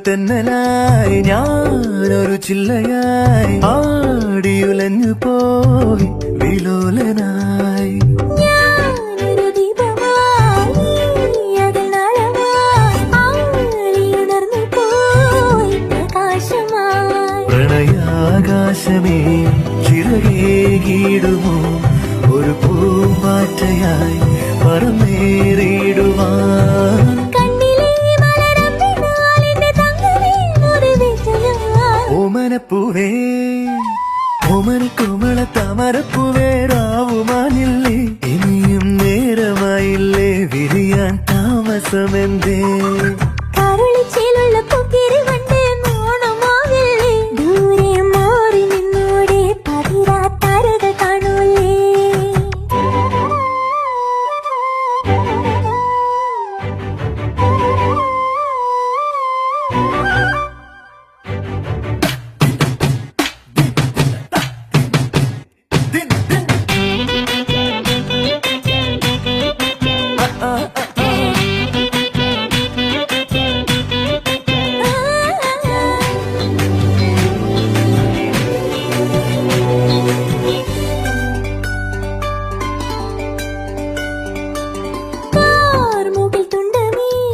തെന്നലായി ഞാനൊരു ചില്ലയായി ആടിയുലഞ്ഞു പോയി വിലോലനായി. ഞാനൊരു ദീപമായി അതിൽ നാളമായി ആളിയുണർന്നു പോയി പ്രകാശമായി. പ്രണയാകാശമേ ചിറകേകിടുമോ ഒരു പൂമ്പാറ്റയായി പറന്നേറിടുവാൻ. ഓമനപ്പൂവേ ഓമനക്കുമള താമരപ്പൂവേ രാവുമാനില്ലേ ഇനിയും നേരമായില്ലേ വിരിയാൻ താമസമെന്തേ. കരുളിച്ചേലുള്ള പൊക്കിരി വണ്ടേ മോണമാവില്ലേ ദൂരെ മാറി നിന്നോടെ പതിരാത്താരകൾ കാണൂലേ. Din